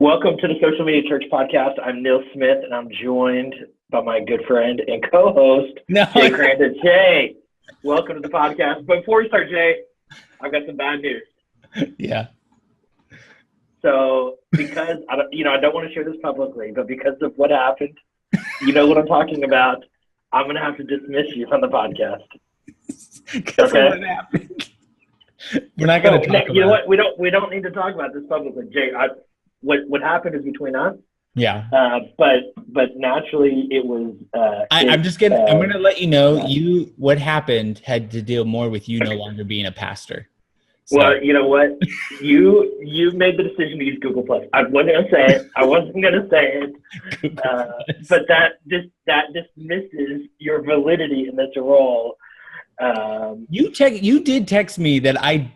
Welcome to the Social Media Church Podcast. I'm Neil Smith, and I'm joined by my good friend and co-host, No. Jay Crandon. Jay, welcome to the podcast. But before we start, Jay, I've got some bad news. Yeah. So, because I don't want to share this publicly, but because of what happened, you know what I'm talking about. I'm going to have to dismiss you from the podcast. Because of what happened. We're not going to talk about. You know what? We don't need to talk about this publicly, Jay. What happened is between us. Yeah. But naturally it was. I'm going to let you know. What happened had to deal more with you no longer being a pastor. So. Well, you know what? You made the decision to use Google Plus. I wasn't going to say it. But that dismisses your validity in this role. You did text me that I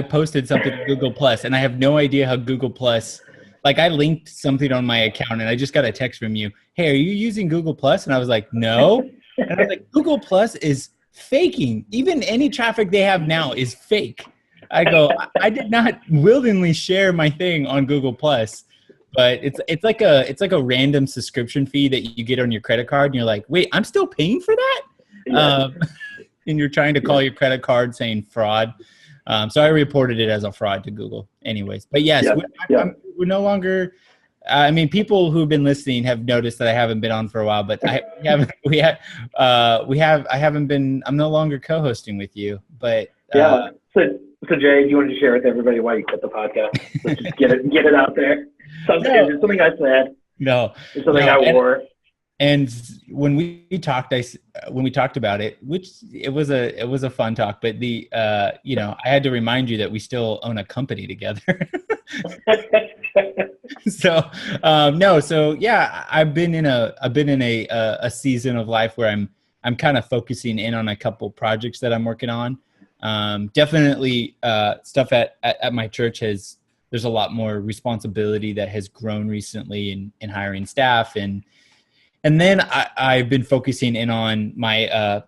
posted something to Google Plus, and I have no idea how Google Plus. Like, I linked something on my account, and I just got a text from you. Hey, are you using Google Plus? And I was like, no. And I was like, Google Plus is faking. Even any traffic they have now is fake. I go, I did not willingly share my thing on Google Plus, but it's like a random subscription fee that you get on your credit card, and you're like, wait, I'm still paying for that? Yeah. And you're trying to call your credit card saying fraud. So I reported it as a fraud to Google anyways. But yes, we're no longer, people who've been listening have noticed that I haven't been on for a while, but I'm no longer co-hosting with you, but. So Jay, you wanted to share with everybody why you quit the podcast? Let's just get it out there. Something I said. No. Something I wore. And when we talked about it, which it was a fun talk, but I had to remind you that we still own a company together. I've been in a season of life where I'm kind of focusing in on a couple projects that I'm working on. Definitely stuff at my church there's a lot more responsibility that has grown recently in hiring staff, and then I've been focusing in on my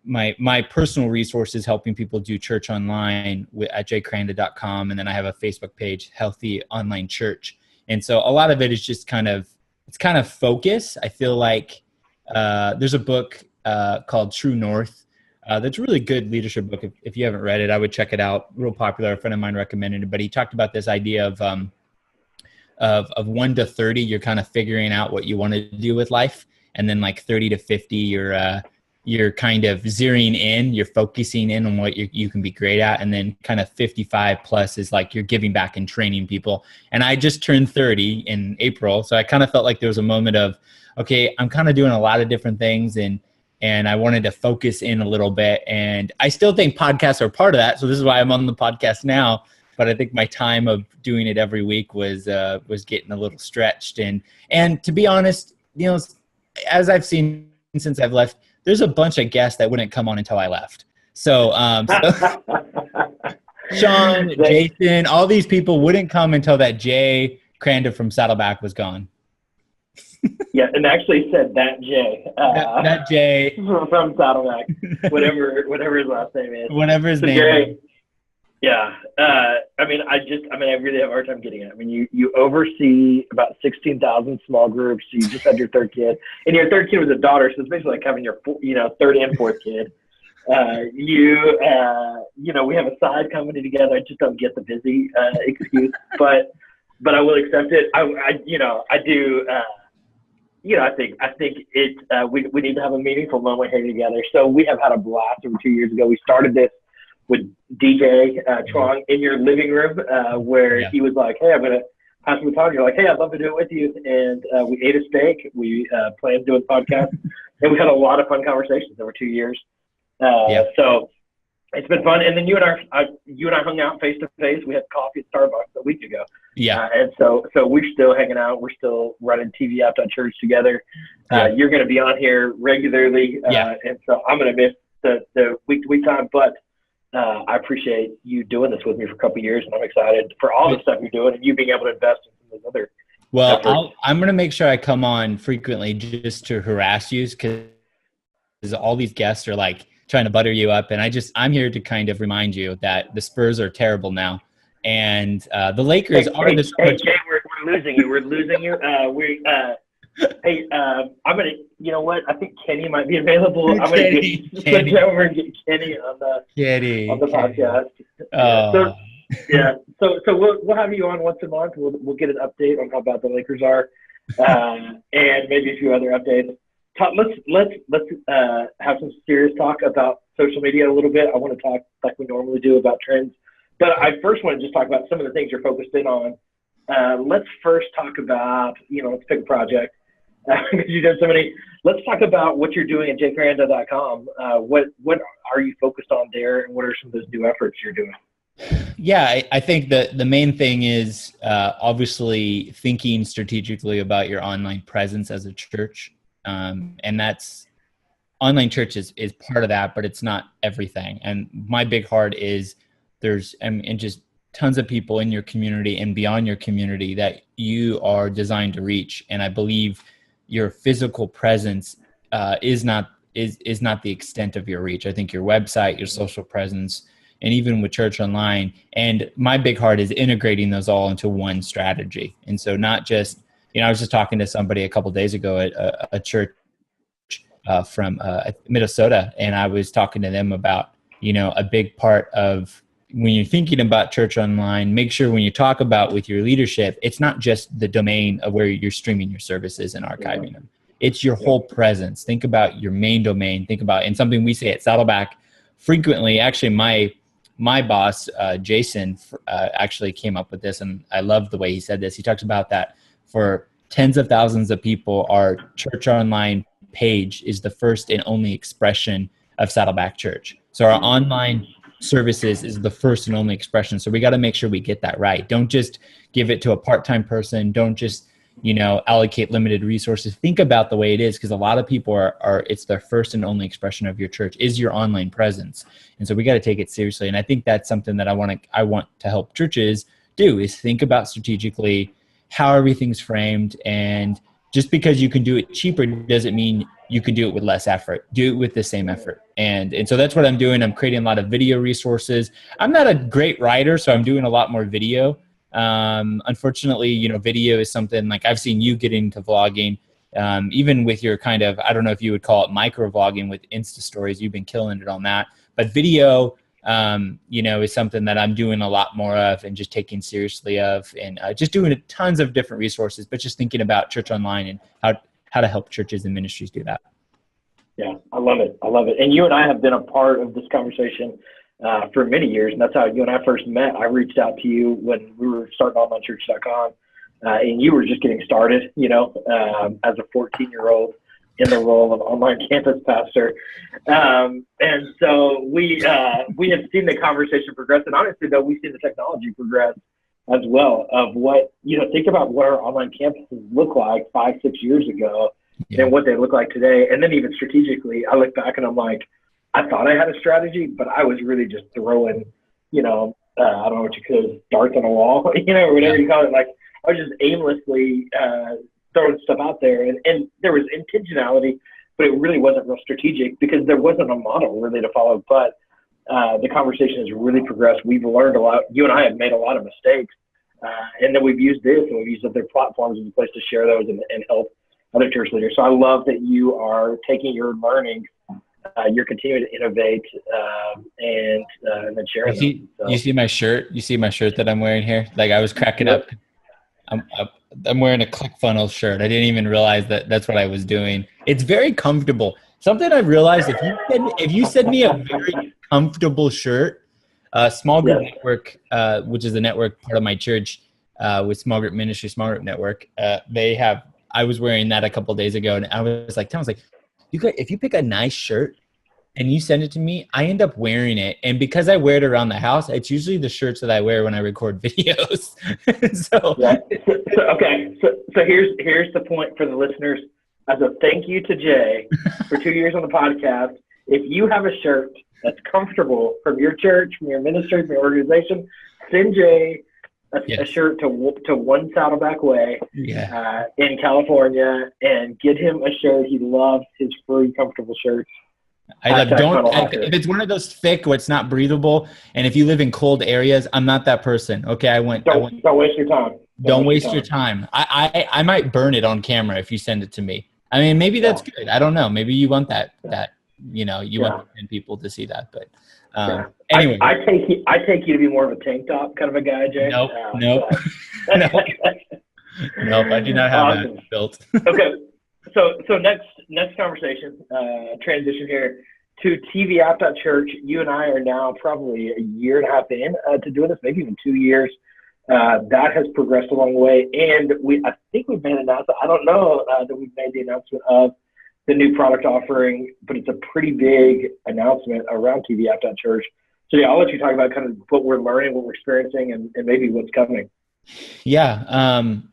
my personal resources, helping people do church online at jcrandon.com. And then I have a Facebook page, Healthy Online Church. And so a lot of it is just kind of focus. I feel like there's a book called True North. That's a really good leadership book. If you haven't read it, I would check it out. Real popular. A friend of mine recommended it, but he talked about this idea of 1 to 30, you're kind of figuring out what you want to do with life. And then like 30 to 50, you're kind of zeroing in, you're focusing in on what you can be great at. And then kind of 55 plus is like you're giving back and training people. And I just turned 30 in April. So I kind of felt like there was a moment of, okay, I'm kind of doing a lot of different things and I wanted to focus in a little bit. And I still think podcasts are part of that. So this is why I'm on the podcast now. But I think my time of doing it every week was getting a little stretched. And to be honest, as I've seen since I've left, there's a bunch of guests that wouldn't come on until I left. So Sean, Jason, all these people wouldn't come until that Jay Crandon from Saddleback was gone. Yeah, and actually said that Jay. That Jay. From Saddleback, whatever his last name is. Whatever his name is. Yeah. I really have a hard time getting it. I mean, you oversee about 16,000 small groups. So you just had your third kid, and your third kid was a daughter. So it's basically like having your, third and fourth kid. We have a side company together. I just don't get the busy excuse, but I will accept it. I do. I think it. We need to have a meaningful moment here together. So we have had a blast over 2 years ago. We started this with DJ Trong in your living room, where he was like, "Hey, I'm gonna have some time." You're like, "Hey, I'd love to do it with you." And we ate a steak. We planned doing podcasts, and we had a lot of fun conversations over 2 years. So it's been fun. And then you and I hung out face to face. We had coffee at Starbucks a week ago. Yeah. And so we're still hanging out. We're still running TV out at church together. You're going to be on here regularly. And so I'm going to miss the week-to-week time, but I appreciate you doing this with me for a couple of years, and I'm excited for all the stuff you're doing and you being able to invest in some of those other efforts. I'm going to make sure I come on frequently just to harass you, because all these guests are like trying to butter you up. And I'm here to kind of remind you that the Spurs are terrible now. And the Lakers are the Hey, Jay, we're losing you. We're losing you. Hey, I'm gonna. You know what? I think Kenny might be available. I'm gonna switch over and get Kenny on the podcast. So we'll have you on once a month. We'll get an update on how bad the Lakers are, and maybe a few other updates. Let's have some serious talk about social media a little bit. I want to talk like we normally do about trends, but I first want to just talk about some of the things you're focused in on. Let's first talk about, let's pick a project. Because you've done so many. Let's talk about what you're doing at jferrando.com. What are you focused on there, and what are some of those new efforts you're doing? Yeah, I think that the main thing is obviously thinking strategically about your online presence as a church. And that's online church is part of that, but it's not everything. And my big heart is there's and just tons of people in your community and beyond your community that you are designed to reach. And I believe your physical presence is not the extent of your reach. I think your website, your social presence, and even with Church Online. And my big heart is integrating those all into one strategy. And so not just, I was just talking to somebody a couple of days ago at a church from Minnesota, and I was talking to them about, a big part of when you're thinking about Church Online, make sure when you talk about with your leadership, it's not just the domain of where you're streaming your services and archiving them. It's your whole presence. Think about your main domain. Think about, and something we say at Saddleback frequently, actually my boss, Jason, actually came up with this, and I love the way he said this. He talks about that for tens of thousands of people, our Church Online page is the first and only expression of Saddleback Church. So our online services is the first and only expression. So we got to make sure we get that right. Don't just give it to a part-time person. Don't just, allocate limited resources. Think about the way it is, because a lot of people are it's their first and only expression of your church is your online presence. And so we got to take it seriously. And I think that's something that I want to help churches do, is think about strategically how everything's framed. And just because you can do it cheaper doesn't mean you can do it with less effort. Do it with the same effort. And so that's what I'm doing. I'm creating a lot of video resources. I'm not a great writer, so I'm doing a lot more video. Unfortunately, video is something like I've seen you get into vlogging, even with your kind of, I don't know if you would call it micro vlogging with Insta stories. You've been killing it on that. But video, is something that I'm doing a lot more of and just taking seriously of, and just doing tons of different resources, but just thinking about Church Online and how to help churches and ministries do that. Yeah, I love it. And you and I have been a part of this conversation for many years, and that's how you and I first met. I reached out to you when we were starting onlinechurch.com, and you were just getting started, as a 14-year-old in the role of online campus pastor. And so we have seen the conversation progress, and honestly, though, we've seen the technology progress as well of what, think about what our online campuses look like 5-6 years ago and what they look like today. And then even strategically, I look back and I'm like, I thought I had a strategy, but I was really just throwing, I don't know what you could, darts on a wall, or whatever you call it. Like I was just aimlessly throwing stuff out there, and there was intentionality, but it really wasn't real strategic because there wasn't a model really to follow. But the conversation has really progressed. We've learned a lot. You and I have made a lot of mistakes, and then we've used this and we've used other platforms as a place to share those and help other church leaders. So I love that you are taking your learnings, you're continuing to innovate, and then sharing them. So. You see my shirt? You see my shirt that I'm wearing here? Like I was cracking up. I'm wearing a ClickFunnels shirt. I didn't even realize that that's what I was doing. It's very comfortable. Something I realized, if you send me a very comfortable shirt, Small Group Network, which is the network part of my church, with Small Group Ministry, Small Group Network, I was wearing that a couple of days ago, and I was like, if you pick a nice shirt and you send it to me, I end up wearing it. And because I wear it around the house, it's usually the shirts that I wear when I record videos. So here's the point for the listeners. As a thank you to Jay for 2 years on the podcast, if you have a shirt that's comfortable from your church, from your ministry, from your organization, send Jay a shirt to One Saddleback Way in California, and get him a shirt. He loves his free, comfortable shirts. If it's one of those thick where it's not breathable, and if you live in cold areas, I'm not that person. Okay, Don't waste your time. Don't waste your time. I might burn it on camera if you send it to me. I mean, maybe that's good. I don't know. Maybe you want want 10 people to see that. But anyway, I take you to be more of a tank top kind of a guy, Jay. Nope. Nope, I do not have that built. Okay. So next conversation, transition here to tvapp.church. You and I are now probably a year and a half in to doing this, maybe even 2 years. That has progressed a long way, and I think we've made an announcement. I don't know that we've made the announcement of the new product offering, but it's a pretty big announcement around tvapp.church. So yeah, I'll let you talk about kind of what we're learning, what we're experiencing, and maybe what's coming. Yeah.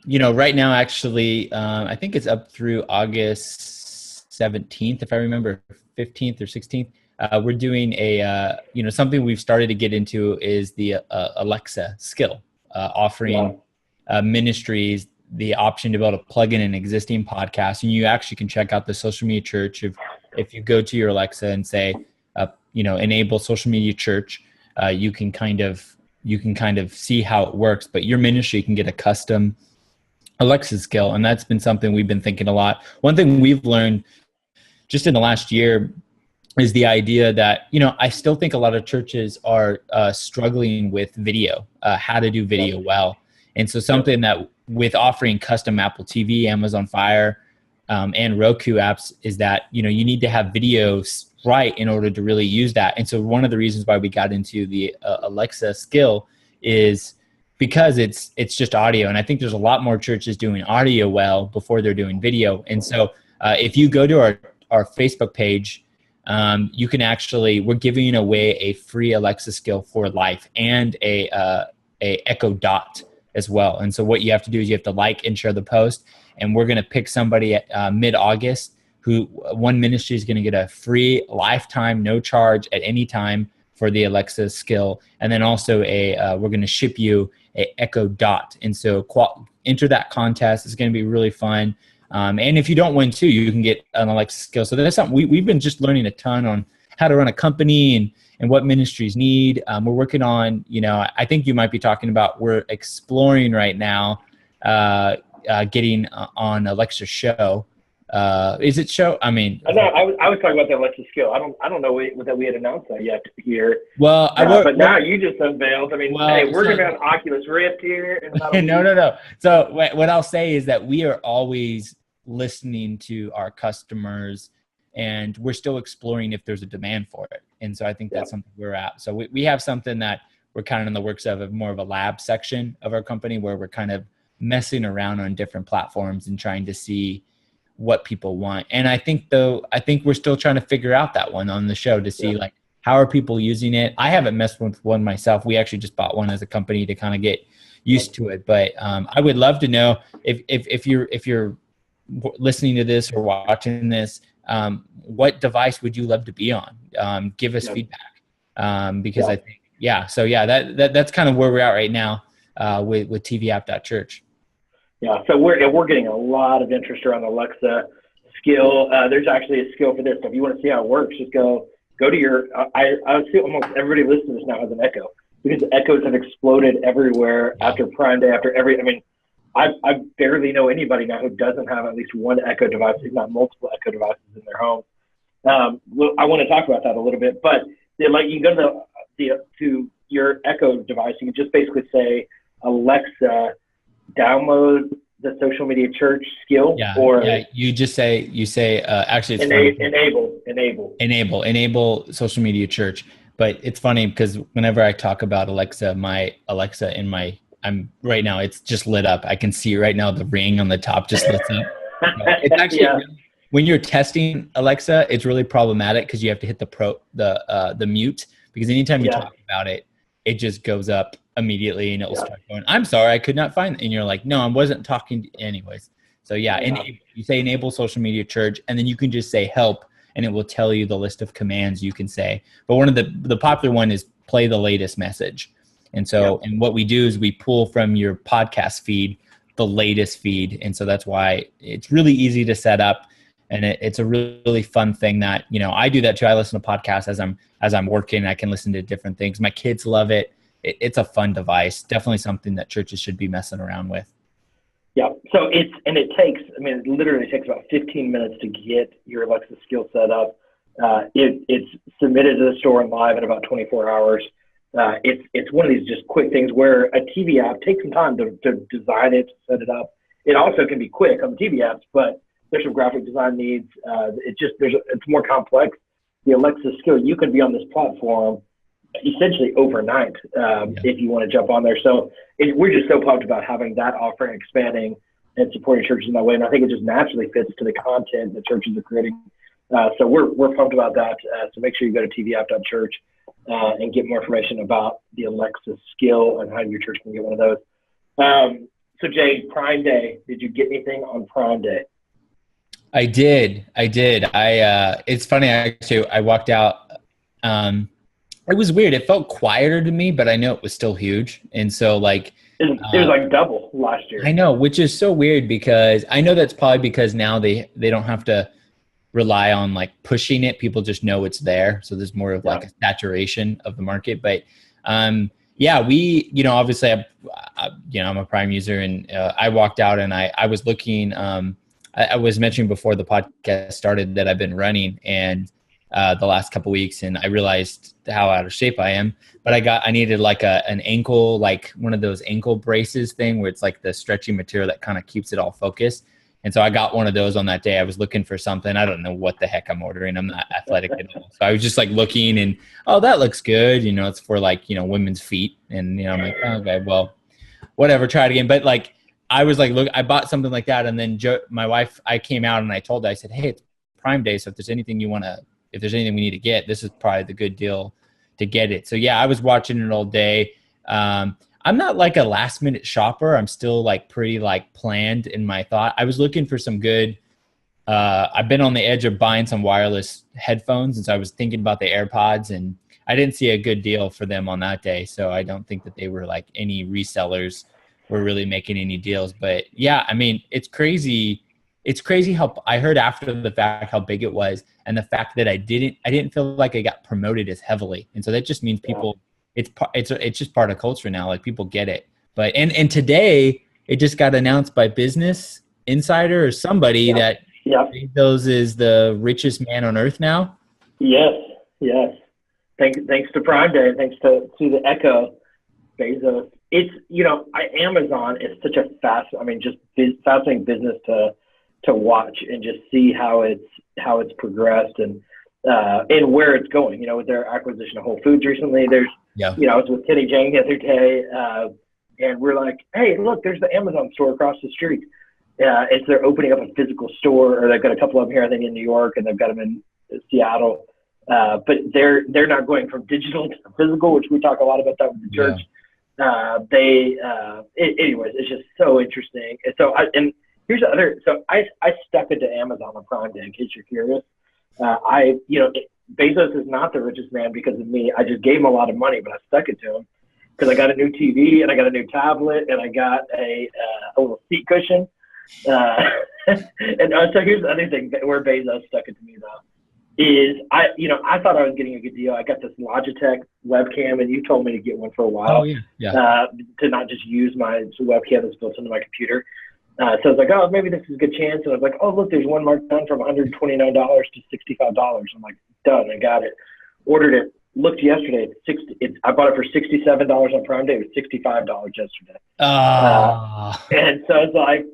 Right now, actually, I think it's up through August 17th, if I remember, 15th or 16th. We're doing something we've started to get into is the Alexa skill, offering ministries the option to be able to plug in an existing podcast. And you actually can check out the Social Media Church. If you go to your Alexa and say, enable Social Media Church, you can kind of see how it works, but your ministry can get a custom Alexa skill. And that's been something we've been thinking a lot. One thing we've learned just in the last year is the idea that, I still think a lot of churches are struggling with video, how to do video well. And so something that with offering custom Apple TV, Amazon Fire, and Roku apps is that, you need to have videos right in order to really use that. And so one of the reasons why we got into the Alexa skill is because it's just audio. And I think there's a lot more churches doing audio well before they're doing video. And so if you go to our Facebook page, you can we're giving away a free Alexa skill for life and a Echo Dot as well. And so what you have to do is you have to like and share the post, and we're going to pick somebody at mid-August who one ministry is going to get a free lifetime, no charge at any time for the Alexa skill. And then also we're going to ship you a Echo Dot. And so enter that contest. It's going to be really fun. And if you don't win too, you can get an Alexa skill. So that's something we've been just learning a ton on how to run a company and what ministries need. We're working on, I think you might be talking about, we're exploring right now getting on Alexa Show. Is it show? I mean, no, I was talking about the Alexa skill. I don't know that we had announced that yet here. Well, but now you just unveiled. I mean, hey, we're going to have Oculus Rift here. No. So what I'll say is that we are always listening to our customers, and we're still exploring if there's a demand for it. And so I think that's something we're at. So we have something that we're kind of in the works of more of a lab section of our company where we're kind of messing around on different platforms and trying to see what people want. And I think we're still trying to figure out that one on the show to see like, how are people using it? I haven't messed with one myself. We actually just bought one as a company to kind of get used to it. But I would love to know if you're listening to this or watching this, what device would you love to be on? Give us feedback, because I think, that's kind of where we're at right now with tvapp.church. Yeah, so we're getting a lot of interest around the Alexa skill. There's actually a skill for this. So if you want to see how it works, just go to your. I see almost everybody listening to this now has an Echo, because Echoes have exploded everywhere after Prime Day. I barely know anybody now who doesn't have at least one Echo device, if not multiple Echo devices in their home. I want to talk about that a little bit, but you can go to your Echo device. You can just basically say, Alexa, download the Social Media Church skill. You just say actually it's enable Social Media Church. But it's funny because whenever I talk about Alexa, my Alexa I'm right now, it's just lit up. I can see right now the ring on the top just lit up. It's actually when you're testing Alexa, it's really problematic because you have to hit the mute, because anytime you talk about it, it just goes up immediately and it will start going, I'm sorry, I could not find, and you're like, no, I wasn't talking anyways. So you say enable Social Media Church, and then you can just say help, and it will tell you the list of commands you can say. But one of the popular one is play the latest message. And so, and what we do is we pull from your podcast feed, the latest feed. And so that's why it's really easy to set up. And it's a really fun thing that, you know, I do that too. I listen to podcasts as I'm working. I can listen to different things. My kids love it. It's a fun device. Definitely something that churches should be messing around with. Yeah. So it literally takes about 15 minutes to get your Alexa skill set up. It's submitted to the store and live in about 24 hours. It's one of these just quick things where a TV app takes some time to design it, to set it up. It also can be quick on the TV apps, but there's some graphic design needs. It's more complex. The Alexa skill, you can be on this platform essentially overnight if you want to jump on there. So we're just so pumped about having that offering, expanding, and supporting churches in that way. And I think it just naturally fits to the content that churches are creating. So we're pumped about that. So make sure you go to tvapp.church and get more information about the Alexa skill and how your church can get one of those. So Jay, Prime Day, did you get anything on Prime Day? I did. It's funny, actually, I walked out. It was weird. It felt quieter to me, but I know it was still huge. And so like, it was like double last year. I know, which is so weird because I know that's probably because now they don't have to rely on like pushing it. People just know it's there. So there's more of like a saturation of the market. But we, you know, obviously I'm a Prime user, and I walked out and I was looking, I was mentioning before the podcast started that I've been running and the last couple of weeks, and I realized how out of shape I am. But I needed like an ankle, like one of those ankle braces thing where it's like the stretchy material that kind of keeps it all focused. And so I got one of those on that day. I was looking for something. I don't know what the heck I'm ordering. I'm not athletic at all. So I was just like looking and, oh, that looks good. You know, it's for like, you know, women's feet. And, you know, I'm like, oh, okay, well, whatever, try it again. But like, I was like, look, I bought something like that. And then my wife, I came out and I told her, I said, hey, it's Prime Day. So if there's anything we need to get, this is probably the good deal to get it. So yeah, I was watching it all day. I'm not like a last minute shopper. I'm still like pretty like planned in my thought. I was looking for some good, I've been on the edge of buying some wireless headphones. And so I was thinking about the AirPods, and I didn't see a good deal for them on that day. So I don't think that they were like any resellers were really making any deals. But yeah, I mean, it's crazy. It's crazy how I heard after the fact how big it was, and the fact that I didn't feel like I got promoted as heavily. And so that just means people, it's just part of culture now. Like people get it. But and today it just got announced by Business Insider or somebody that Bezos is the richest man on earth now. Yes. Thanks to Prime Day, and thanks to the Echo, Bezos. It's, you know, Amazon is such a fascinating business to watch and just see how it's progressed and where it's going. You know, with their acquisition of Whole Foods recently, you know, I was with Kenny Jang the other day, and we're like, hey, look, there's the Amazon store across the street. They're opening up a physical store, or they've got a couple of them here, I think, in New York, and they've got them in Seattle. But they're not going from digital to physical, which we talk a lot about that with the church. Anyways, it's just so interesting. And so here's the other. So I stuck it to Amazon on Prime Day, in case you're curious. Bezos is not the richest man because of me. I just gave him a lot of money, but I stuck it to him because I got a new TV and I got a new tablet and I got a little seat cushion. So here's the other thing where Bezos stuck it to me though. Is I thought I was getting a good deal. I got this Logitech webcam, and you told me to get one for a while. To not just use my webcam that's built into my computer. So I was like, oh, maybe this is a good chance. And I was like, oh, look, there's one marked down from $129 to $65. I'm like, done. I got it. Ordered it. Looked yesterday. I bought it for $67 on Prime Day. It was $65 yesterday. And so it's like,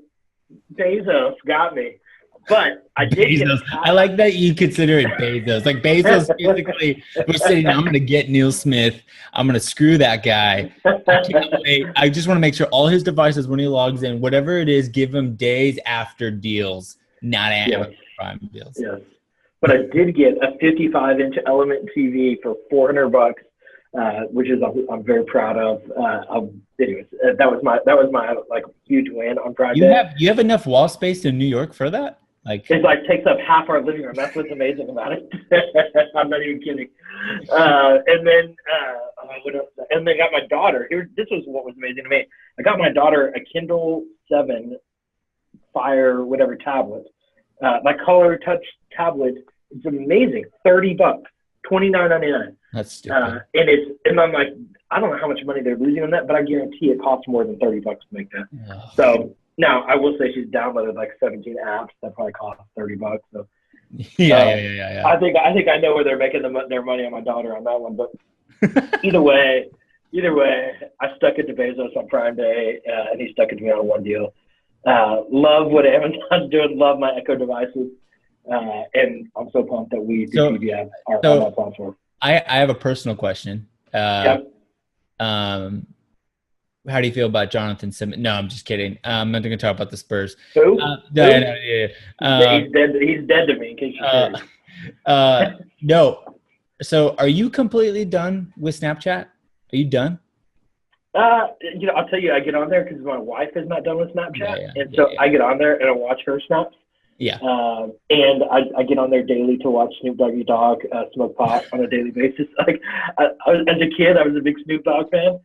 Bezos got me. But I did Bezos. I like that you consider it Bezos. Like Bezos basically was saying, I'm going to get Neil Smith. I'm going to screw that guy. I can't wait. I just want to make sure all his devices, when he logs in, whatever it is, give him days after deals, not Amazon Prime deals. Yes. But I did get a 55-inch Element TV for $400, which is I'm very proud of. Anyways, that was my like huge win on Friday. You have enough wall space in New York for that? It like takes up half our living room. That's what's amazing about it. I'm not even kidding. And then got my daughter. This was what was amazing to me. I got my daughter a Kindle 7 Fire whatever tablet, My Color Touch tablet, it's amazing. $30, $29.99. That's stupid. And I'm like, I don't know how much money they're losing on that, but I guarantee it costs more than $30 to make that. Ugh. So now I will say she's downloaded like 17 apps that probably cost $30. So Yeah. I think I know where they're making their money on my daughter on that one. But either way, I stuck it to Bezos on Prime Day, and he stuck it to me on one deal. Love what Amazon's doing. Love my Echo devices, and I'm so pumped that we do TVF on that platform. I have a personal question. Yep. How do you feel about Jonathan Simmons? No, I'm just kidding. I'm not going to talk about the Spurs. Who? Yeah. He's dead. He's dead to me. In case you're no. So, are you completely done with Snapchat? Are you done? I'll tell you, I get on there because my wife is not done with Snapchat, I get on there and I watch her snaps. Yeah. And I get on there daily to watch Snoop Doggy Dogg smoke pot on a daily basis. Like, as a kid, I was a big Snoop Dogg fan,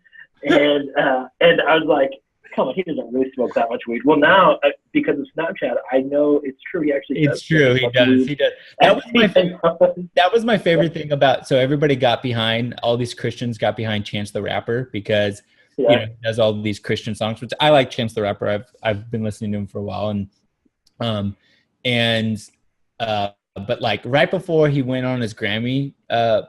and I was like, come on, he doesn't really smoke that much weed. Well, now because of Snapchat, I know it's true. He actually does. It's true. He does. He does. That was my favorite thing about. So everybody got behind. All these Christians got behind Chance the Rapper because he does all these Christian songs. Which I like Chance the Rapper. I've been listening to him for a while, but like right before he went on his Grammy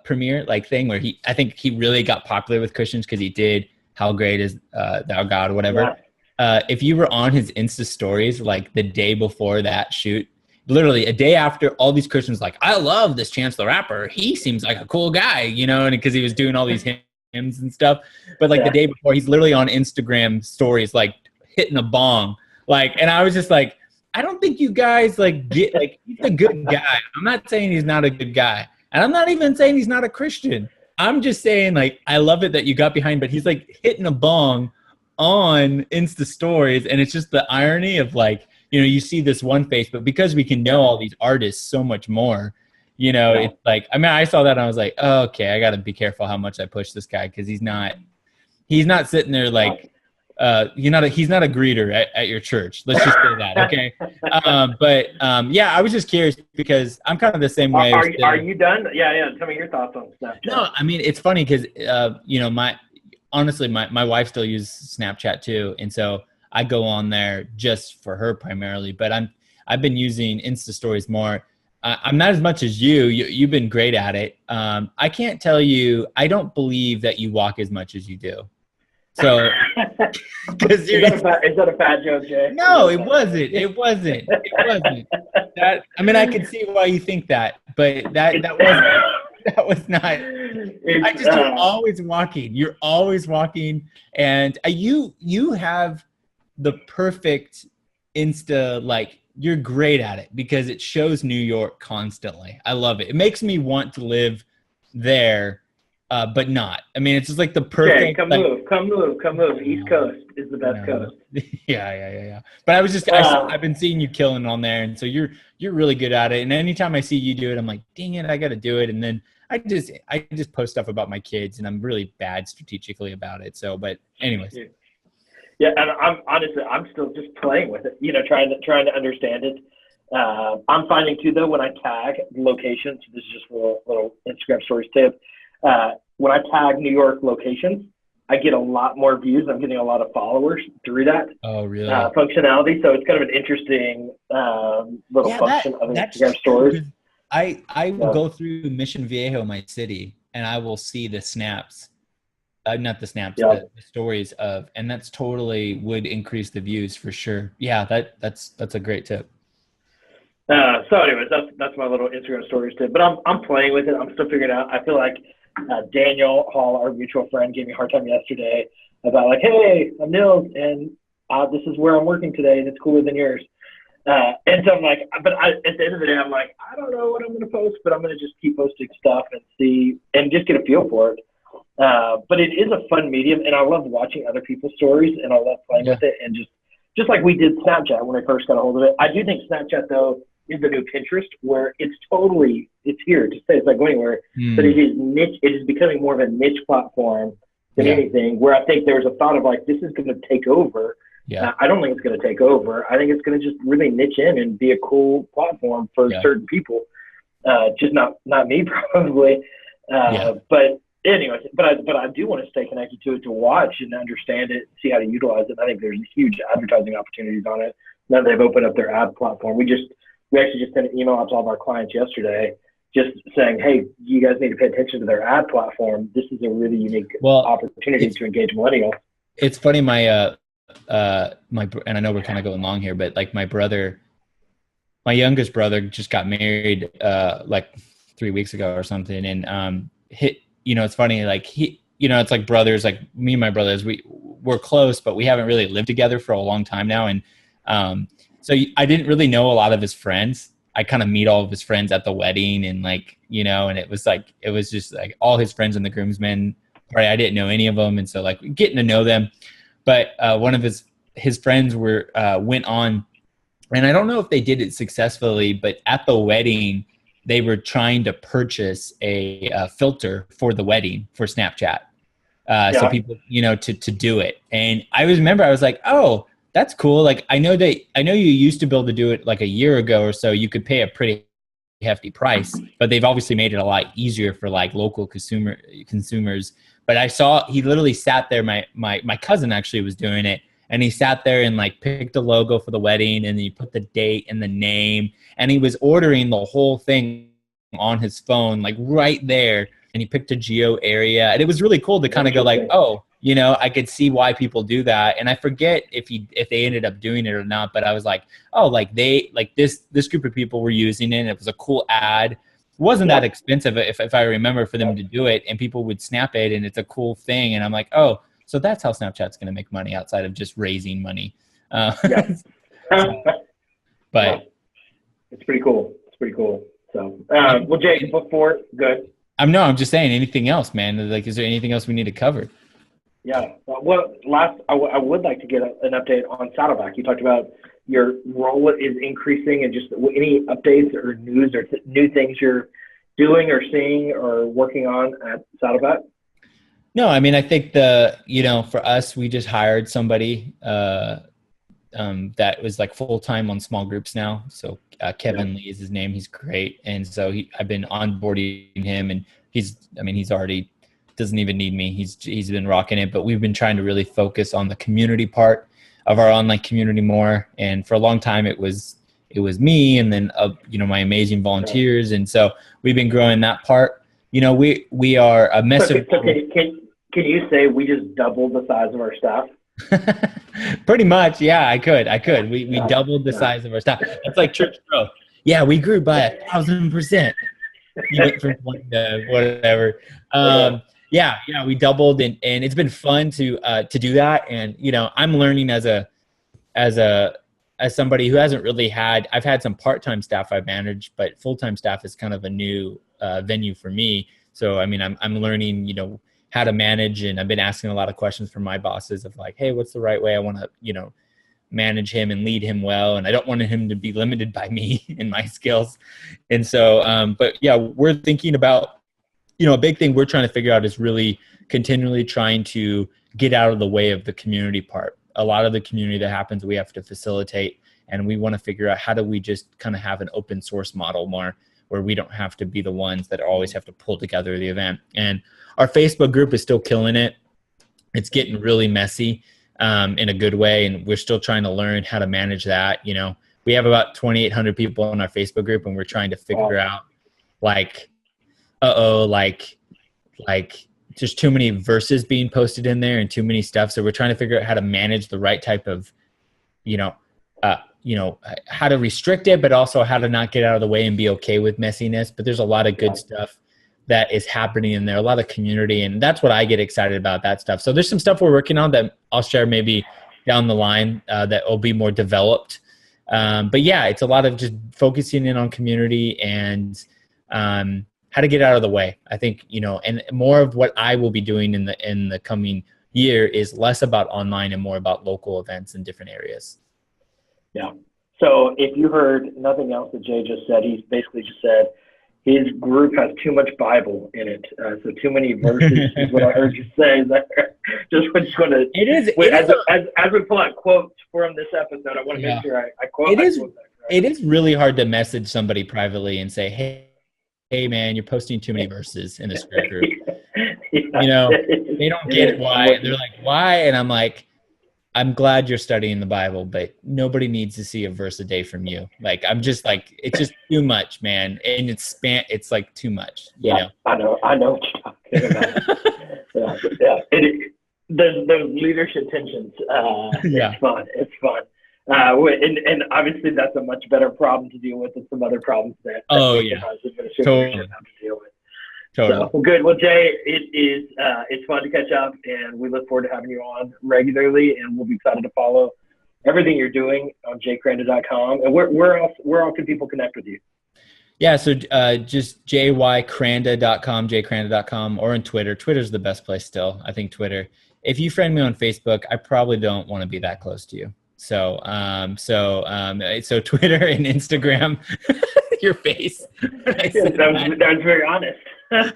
premiere thing where I think he really got popular with Christians because he did How Great Is Thou God or whatever. Yeah. If you were on his Insta stories like the day before that shoot, literally a day after, all these Christians like, I love this Chance the Rapper. He seems like a cool guy, and because he was doing all these hymns and stuff. But the day before, he's literally on Instagram stories like hitting a bong, and I was just like, I don't think you guys get he's a good guy. I'm not saying he's not a good guy, and I'm not even saying he's not a Christian. I'm just saying I love it that you got behind, but he's hitting a bong on Insta stories, and it's just the irony of you see this one face, but because we can know all these artists so much more, it's I saw that and I was like, oh, okay, I got to be careful how much I push this guy because he's not sitting there he's not a greeter at your church. Let's just say that, okay? I was just curious because I'm kind of the same way. Are you done? Yeah. Tell me your thoughts on Snapchat. No, I mean it's funny because my wife still uses Snapchat too, and so I go on there just for her primarily. But I've been using Insta Stories more. I'm not as much as you. You've been great at it. I can't tell you. I don't believe that you walk as much as you do. So, because is that a fat joke, Jay? No, it wasn't. It wasn't. I can see why you think that, but that was not. You're always walking. You're always walking, and you have the perfect Insta. You're great at it because it shows New York constantly. I love it. It makes me want to live there. But not. I mean, it's just the perfect. Yeah, come move. East Coast is the best coast. Yeah. But I was just, I've been seeing you killing on there, and so you're really good at it. And anytime I see you do it, I'm like, dang it, I got to do it. And then I just post stuff about my kids, and I'm really bad strategically about it. So, but anyways. Yeah, and I'm still just playing with it. Trying to understand it. I'm finding too though when I tag locations. This is just a little Instagram stories tip. When I tag New York locations, I get a lot more views. I'm getting a lot of followers through that functionality. So it's kind of an interesting little function of Instagram stories. I will go through Mission Viejo, my city, and I will see the snaps. Not the snaps, the stories of, and that's totally would increase the views for sure. Yeah, that's a great tip. So anyways, that's my little Instagram stories tip. But I'm playing with it. I'm still figuring it out. I feel like Daniel Hall, our mutual friend, gave me a hard time yesterday about hey, I'm Nils, and this is where I'm working today, and it's cooler than yours. And so I'm like, at the end of the day, I'm like, I don't know what I'm going to post, but I'm going to just keep posting stuff and see and just get a feel for it. But it is a fun medium, and I love watching other people's stories, and I love playing with it, and just like we did Snapchat when I first got a hold of it. I do think Snapchat, though, is the new Pinterest, where it's here to stay. It's not going anywhere. But it is niche. It is becoming more of a niche platform than anything, where I think there was a thought of this is going to take over Yeah. I don't think it's going to take over. I think it's going to just really niche in and be a cool platform for certain people. Just not me probably. But anyways, but I do want to stay connected to it, to watch and understand it, see how to utilize it. I think there's huge advertising opportunities on it. Now they've opened up their ad platform. We actually just sent an email out to all of our clients yesterday, just saying, hey, you guys need to pay attention to their ad platform. This is a really unique opportunity to engage millennials. It's funny, and I know we're kind of going long here, but like my youngest brother just got married like 3 weeks ago or something. And it's funny, like it's like brothers, like me and my brothers, we're close, but we haven't really lived together for a long time now. And so I didn't really know a lot of his friends. I kind of meet all of his friends at the wedding, and like, and it was just like all his friends in the groomsmen party. I didn't know any of them. And so like getting to know them, but one of his friends went on, and I don't know if they did it successfully, but at the wedding, they were trying to purchase a filter for the wedding for Snapchat. So people, to do it. And I was like, oh, that's cool. Like, I know you used to be able to do it like a year ago or so. You could pay a pretty hefty price, but they've obviously made it a lot easier for like local consumers. But I saw, he literally sat there. My cousin actually was doing it. And he sat there and like picked a logo for the wedding, and he put the date and the name, and he was ordering the whole thing on his phone, like right there. And he picked a geo area, and it was really cool to kind of go like, oh, I could see why people do that. And I forget if they ended up doing it or not, but I was like, oh, like this group of people were using it, and it was a cool ad. It wasn't that expensive if I remember, for them to do it, and people would snap it, and it's a cool thing. And I'm like, oh, so that's how Snapchat's going to make money outside of just raising money. But it's pretty cool. So, well, Jake, before, good. I'm just saying, anything else, man? Like, is there anything else we need to cover? Yeah. Well, I would like to get an update on Saddleback. You talked about your role is increasing, and just any updates or news or new things you're doing or seeing or working on at Saddleback. No, I mean, I think for us, we just hired somebody that was like full-time on small groups now. So Kevin Lee is his name. He's great. And so I've been onboarding him, and he's already doesn't even need me. He's been rocking it, but we've been trying to really focus on the community part of our online community more. And for a long time, it was me, and then, my amazing volunteers. And so we've been growing that part. We are a message. Can you say we just doubled the size of our staff? Pretty much, yeah. I could. We doubled the size of our staff. That's like church growth. Yeah, we grew by 1,000%. You went from one to whatever. Yeah, we doubled, and it's been fun to do that. And I'm learning as somebody who hasn't really had. I've had some part-time staff I've managed, but full-time staff is kind of a new venue for me. So I mean, I'm learning, how to manage, and I've been asking a lot of questions from my bosses of like, hey, what's the right way I want to, manage him and lead him well. And I don't want him to be limited by me and my skills. And so, but yeah, we're thinking about, a big thing we're trying to figure out is really continually trying to get out of the way of the community part. A lot of the community that happens, we have to facilitate, and we want to figure out how do we just kind of have an open source model more, where we don't have to be the ones that always have to pull together the event. And our Facebook group is still killing it. It's getting really messy in a good way, and we're still trying to learn how to manage that. We have about 2,800 people in our Facebook group, and we're trying to figure out like there's too many verses being posted in there and too many stuff. So we're trying to figure out how to manage the right type of, how to restrict it, but also how to not get out of the way and be okay with messiness. But there's a lot of good stuff that is happening in there, a lot of community, and that's what I get excited about, that stuff. So there's some stuff we're working on that I'll share maybe down the line that will be more developed. But yeah, it's a lot of just focusing in on community and how to get out of the way. I think, and more of what I will be doing in the coming year is less about online and more about local events in different areas. Yeah. So if you heard nothing else that Jay just said, he's basically just said, his group has too much Bible in it, so too many verses is what I heard you say. Just going to as we pull out quotes from this episode, I want to make sure I quote. It is really hard to message somebody privately and say, hey man, you're posting too many verses in the script group. Yeah. They don't get why. They're like, why? And I'm like, I'm glad you're studying the Bible, but nobody needs to see a verse a day from you. Like, I'm just like, it's just too much, man. And it's like too much, you know? I know what you're talking about. There's leadership tensions. It's fun. And obviously that's a much better problem to deal with than some other problems that totally have to deal with. Totally. So, well, good. Well, Jay, it's fun to catch up, and we look forward to having you on regularly, and we'll be excited to follow everything you're doing on jkranda.com. And where else can people connect with you? Yeah, so just jykranda.com, jkranda.com, or on Twitter. Twitter's the best place still. I think Twitter. If you friend me on Facebook, I probably don't want to be that close to you. So Twitter and Instagram, your face. That was very honest. I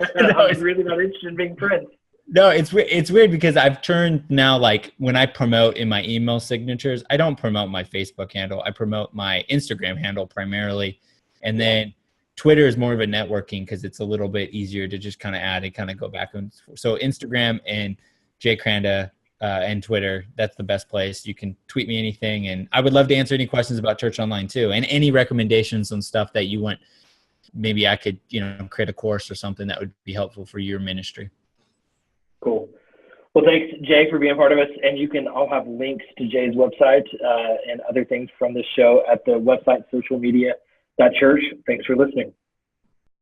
was really not interested in being friends. No, it's weird because I've turned now, like when I promote in my email signatures, I don't promote my Facebook handle. I promote my Instagram handle primarily. And then Twitter is more of a networking because it's a little bit easier to just kind of add and kind of go back. So Instagram and jkranda and Twitter, that's the best place. You can tweet me anything. And I would love to answer any questions about Church Online too. And any recommendations on stuff that you want. Maybe I could, create a course or something that would be helpful for your ministry. Cool. Well, thanks, Jay, for being part of us. And you can all have links to Jay's website and other things from this show at the website socialmedia.church. Thanks for listening.